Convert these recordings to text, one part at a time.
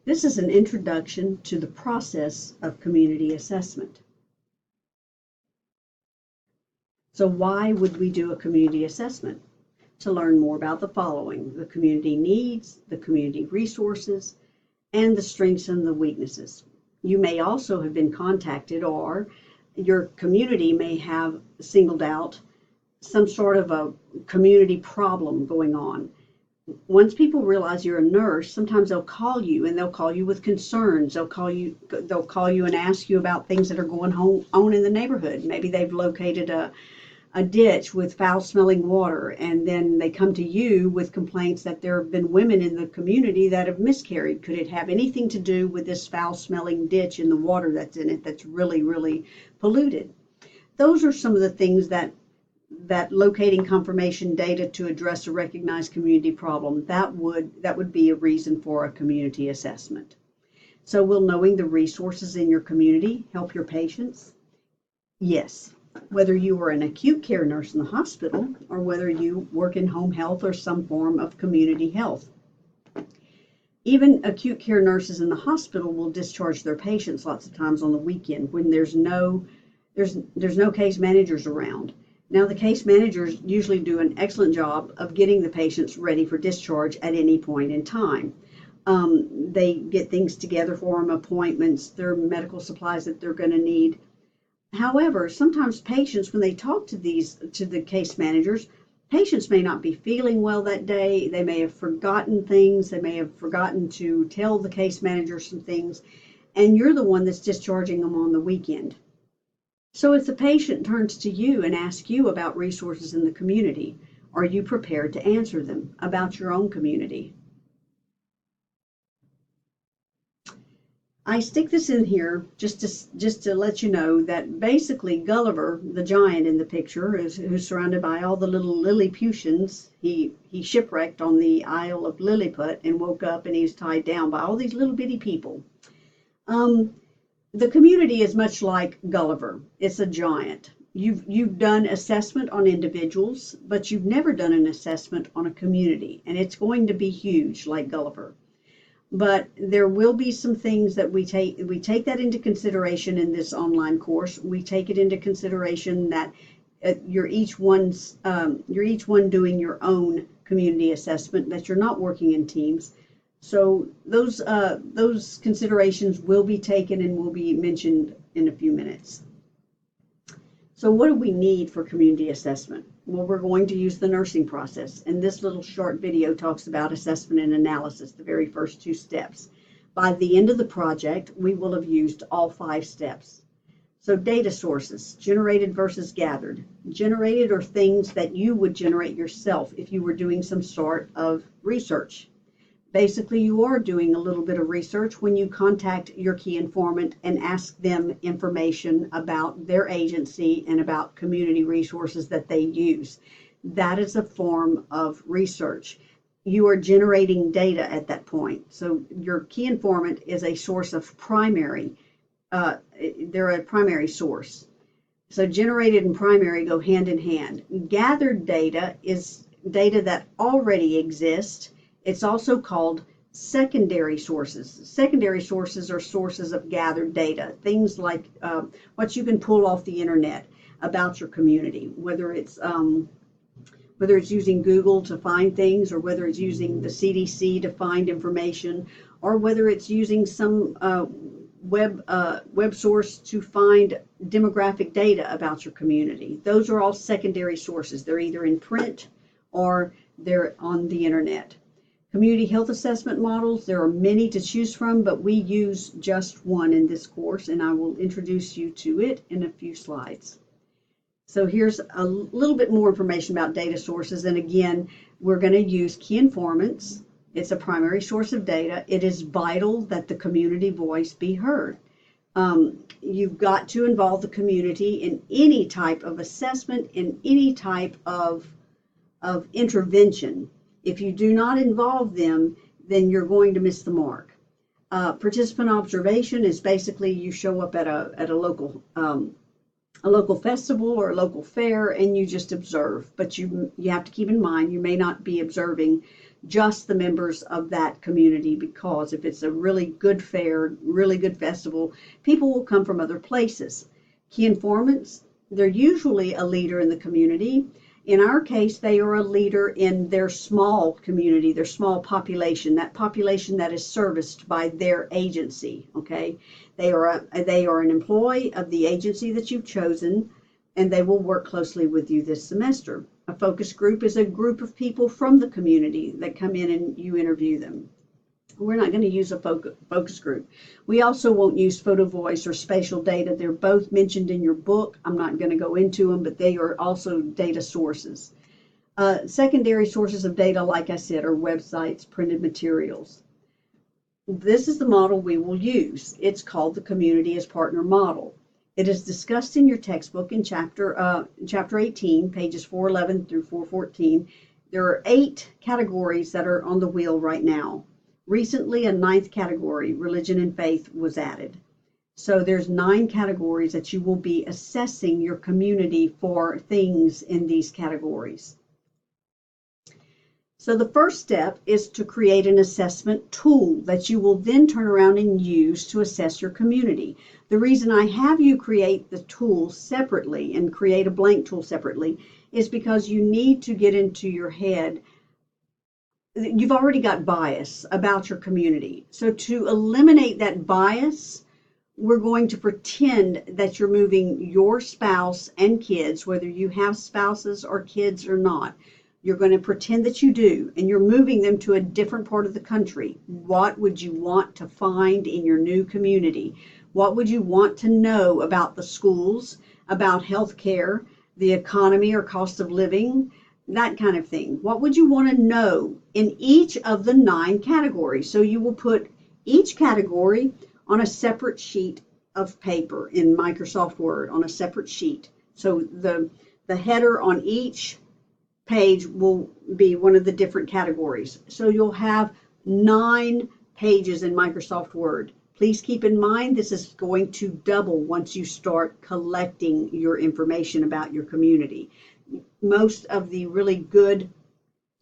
This is an introduction to the process of community assessment. So why would we do a community assessment? To learn more about the following: the community needs, the community resources, and the strengths and the weaknesses. You may also have been contacted, or your community may have singled out some sort of a community problem going on. Once people realize you're a nurse, sometimes they'll call you, and they'll call you with concerns. They'll call you and ask you about things that are going on in the neighborhood. Maybe they've located a ditch with foul-smelling water, and then they come to you with complaints that there have been women in the community that have miscarried. Could it have anything to do with this foul-smelling ditch and the water that's in it that's really, really polluted? Those are some of the things that locating confirmation data to address a recognized community problem, that would be a reason for a community assessment. So will knowing the resources in your community help your patients? Yes. Whether you are an acute care nurse in the hospital or whether you work in home health or some form of community health. Even acute care nurses in the hospital will discharge their patients lots of times on the weekend when there's no case managers around. Now, the case managers usually do an excellent job of getting the patients ready for discharge at any point in time. They get things together for them, appointments, their medical supplies that they're going to need. However, sometimes patients, when they talk to the case managers, patients may not be feeling well that day. They may have forgotten things. They may have forgotten to tell the case manager some things, and you're the one that's discharging them on the weekend. So if the patient turns to you and asks you about resources in the community, are you prepared to answer them about your own community? I stick this in here just to let you know that basically Gulliver, the giant in the picture, who's surrounded by all the little Lilliputians. He shipwrecked on the Isle of Lilliput and woke up, and he's tied down by all these little bitty people. The community is much like Gulliver. It's a giant. You've done assessment on individuals, but you've never done an assessment on a community, and it's going to be huge like Gulliver. But there will be some things that we take that into consideration in this online course. We take it into consideration that you're each one doing your own community assessment, that you're not working in teams. So those considerations will be taken and will be mentioned in a few minutes. So what do we need for community assessment? Well, we're going to use the nursing process, and this little short video talks about assessment and analysis, the very first two steps. By the end of the project, we will have used all 5 steps. So data sources, generated versus gathered. Generated are things that you would generate yourself if you were doing some sort of research. Basically, you are doing a little bit of research when you contact your key informant and ask them information about their agency and about community resources that they use. That is a form of research. You are generating data at that point. So your key informant is a source of primary, they're a primary source. So generated and primary go hand in hand. Gathered data is data that already exists. It's also called secondary sources. Secondary sources are sources of gathered data, things like what you can pull off the internet about your community, whether it's using Google to find things, or whether it's using the CDC to find information, or whether it's using some web source to find demographic data about your community. Those are all secondary sources. They're either in print or they're on the internet. Community health assessment models, there are many to choose from, but we use just one in this course, and I will introduce you to it in a few slides. So here's a little bit more information about data sources, and again, we're going to use key informants. It's a primary source of data. It is vital that the community voice be heard. You've got to involve the community in any type of assessment, in any type of intervention. If you do not involve them, then you're going to miss the mark. Participant observation is basically you show up at a local festival or a local fair and you just observe. But you have to keep in mind you may not be observing just the members of that community, because if it's a really good fair, really good festival, people will come from other places. Key informants, they're usually a leader in the community. In our case, they are a leader in their small community, their small population, that population that is serviced by their agency, okay? They are an employee of the agency that you've chosen, and they will work closely with you this semester. A focus group is a group of people from the community that come in and you interview them. We're not going to use a focus group. We also won't use photo voice or spatial data. They're both mentioned in your book. I'm not going to go into them, but they are also data sources. Secondary sources of data, like I said, are websites, printed materials. This is the model we will use. It's called the Community as Partner model. It is discussed in your textbook in chapter 18, pages 411 through 414. There are 8 categories that are on the wheel right now. Recently, a 9th category, religion and faith, was added. So there's 9 categories that you will be assessing your community for things in these categories. So the first step is to create an assessment tool that you will then turn around and use to assess your community. The reason I have you create the tool separately and create a blank tool separately is because you need to get into your head. You've already got bias about your community. So to eliminate that bias, we're going to pretend that you're moving your spouse and kids, whether you have spouses or kids or not. You're going to pretend that you do, and you're moving them to a different part of the country. What would you want to find in your new community? What would you want to know about the schools, about health care, the economy or cost of living, that kind of thing? What would you want to know in each of the 9 categories? So you will put each category on a separate sheet of paper in Microsoft Word, on a separate sheet. So the header on each page will be one of the different categories. So you'll have 9 pages in Microsoft Word. Please keep in mind this is going to double once you start collecting your information about your community. Most of the really good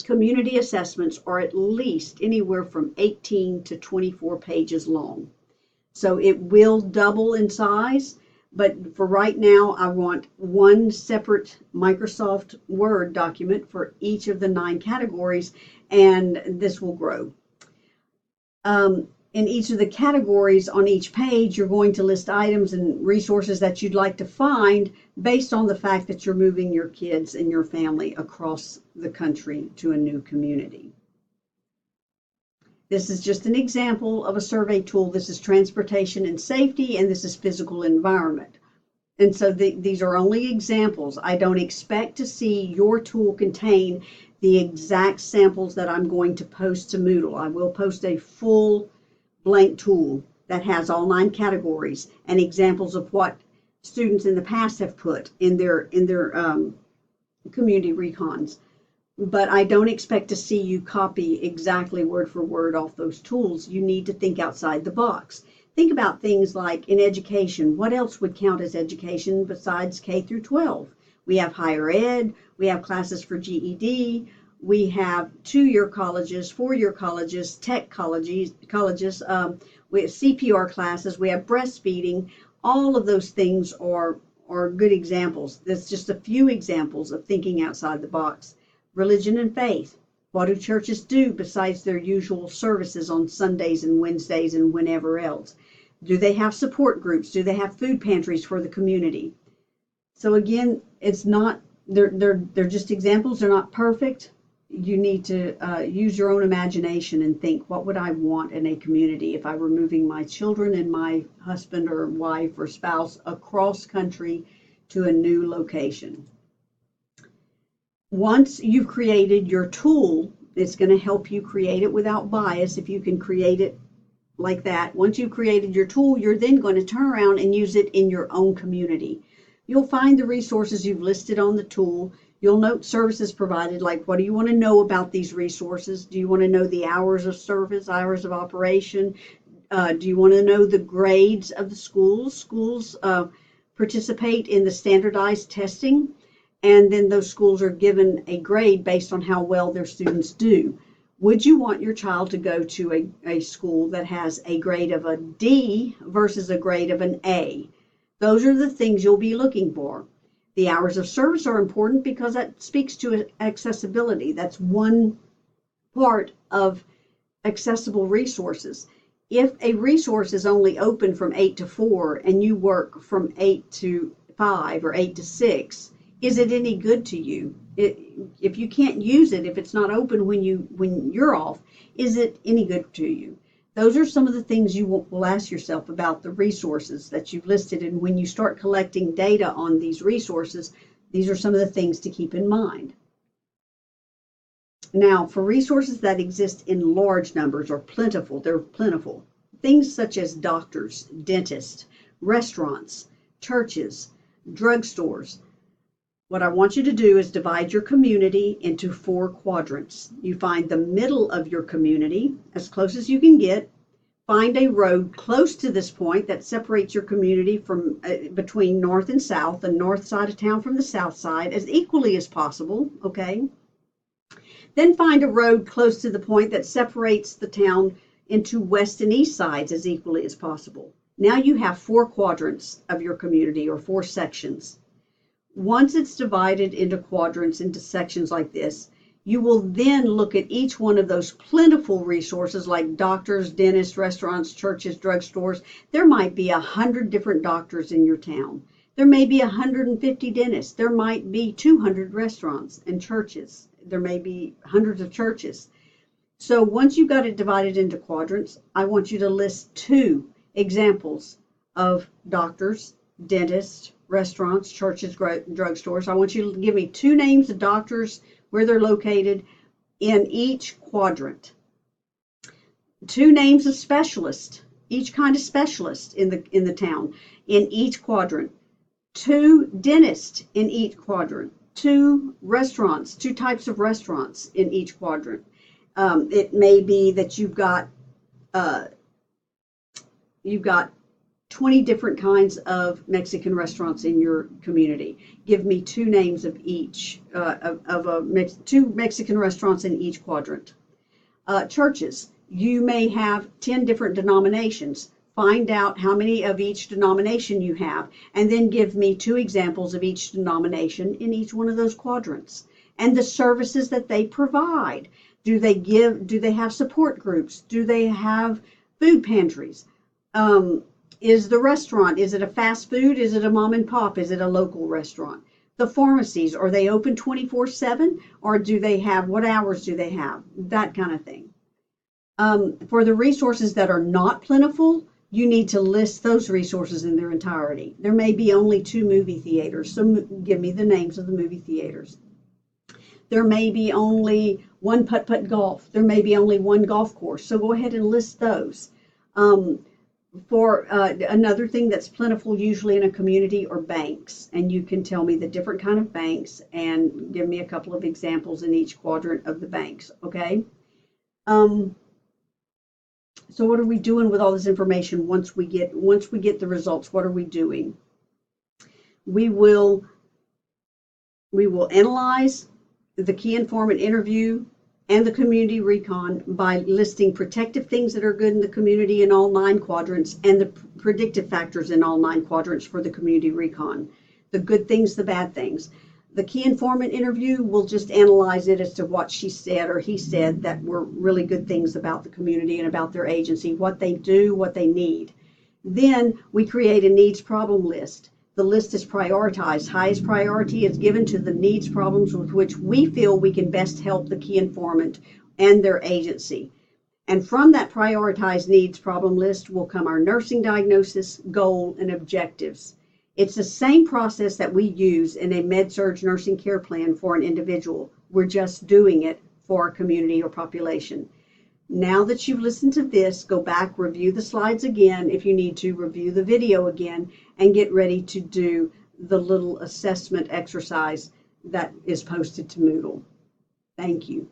community assessments are at least anywhere from 18 to 24 pages long. So it will double in size, but for right now, I want one separate Microsoft Word document for each of the 9 categories, and this will grow. In each of the categories on each page, you're going to list items and resources that you'd like to find based on the fact that you're moving your kids and your family across the country to a new community. This is just an example of a survey tool. This is transportation and safety, and this is physical environment. And so these are only examples. I don't expect to see your tool contain the exact samples that I'm going to post to Moodle. I will post a full blank tool that has all 9 categories and examples of what students in the past have put in their community recons. But I don't expect to see you copy exactly word for word off those tools. You need to think outside the box. Think about things like in education. What else would count as education besides K through 12? We have higher ed, we have classes for GED, we have 2-year colleges, 4-year colleges, tech colleges, we have CPR classes, we have breastfeeding. All of those things are good examples. That's just a few examples of thinking outside the box. Religion and faith. What do churches do besides their usual services on Sundays and Wednesdays and whenever else? Do they have support groups? Do they have food pantries for the community? So again, it's not, they're just examples. They're not perfect. You need to use your own imagination and think, what would I want in a community if I were moving my children and my husband or wife or spouse across country to a new location? Once you've created your tool, it's going to help you create it without bias if you can create it like that. Once you've created your tool, you're then going to turn around and use it in your own community. You'll find the resources you've listed on the tool. You'll note services provided, like what do you want to know about these resources? Do you want to know the hours of service, hours of operation? Do you want to know the grades of the schools? Schools participate in the standardized testing, and then those schools are given a grade based on how well their students do. Would you want your child to go to a school that has a grade of a D versus a grade of an A? Those are the things you'll be looking for. The hours of service are important because that speaks to accessibility. That's one part of accessible resources. If a resource is only open from 8 to 4 and you work from 8 to 5 or 8 to 6, is it any good to you? If you can't use it, if it's not open when you're off, is it any good to you? Those are some of the things you will ask yourself about the resources that you've listed. And when you start collecting data on these resources, these are some of the things to keep in mind. Now, for resources that exist in large numbers or plentiful, they're plentiful. Things such as doctors, dentists, restaurants, churches, drugstores. What I want you to do is divide your community into 4 quadrants. You find the middle of your community as close as you can get. Find a road close to this point that separates your community from between north and south, the north side of town from the south side, as equally as possible, okay? Then find a road close to the point that separates the town into west and east sides as equally as possible. Now you have 4 quadrants of your community, or 4 sections. Once it's divided into quadrants, into sections like this, you will then look at each one of those plentiful resources like doctors, dentists, restaurants, churches, drugstores. There might be 100 different doctors in your town. There may be 150 dentists. There might be 200 restaurants and churches. There may be hundreds of churches. So once you've got it divided into quadrants, I want you to list 2 examples of doctors, dentists, restaurants, churches, drugstores. I want you to give me 2 names of doctors, where they're located in each quadrant. 2 names of specialists, each kind of specialist in the town, in each quadrant. 2 dentists in each quadrant. 2 restaurants, 2 types of restaurants in each quadrant. It may be that you've got 20 different kinds of Mexican restaurants in your community. Give me 2 names of each, 2 Mexican restaurants in each quadrant. Churches, you may have 10 different denominations. Find out how many of each denomination you have, and then give me 2 examples of each denomination in each one of those quadrants. And the services that they provide. Do they have support groups? Do they have food pantries? Is the restaurant, is it a fast food? Is it a mom and pop? Is it a local restaurant? The pharmacies, are they open 24/7? Or do they have, what hours do they have? That kind of thing. For the resources that are not plentiful, you need to list those resources in their entirety. There may be only 2 movie theaters, so give me the names of the movie theaters. There may be only 1 putt-putt golf. There may be only 1 golf course, so go ahead and list those. For another thing that's plentiful usually in a community are banks, and you can tell me the different kind of banks and give me a couple of examples in each quadrant of the banks, okay? So what are we doing with all this information once we get the results? What are we doing? We will analyze the key informant interview and the community recon by listing protective things that are good in the community in all 9 quadrants and the predictive factors in all 9 quadrants for the community recon. The good things, the bad things. The key informant interview, we'll just analyze it as to what she said or he said that were really good things about the community and about their agency, what they do, what they need. Then we create a needs problem list. The list is prioritized. Highest priority is given to the needs problems with which we feel we can best help the key informant and their agency. And from that prioritized needs problem list will come our nursing diagnosis, goal, and objectives. It's the same process that we use in a med-surg nursing care plan for an individual. We're just doing it for a community or population. Now that you've listened to this, go back, review the slides again. If you need to, review the video again, and get ready to do the little assessment exercise that is posted to Moodle. Thank you.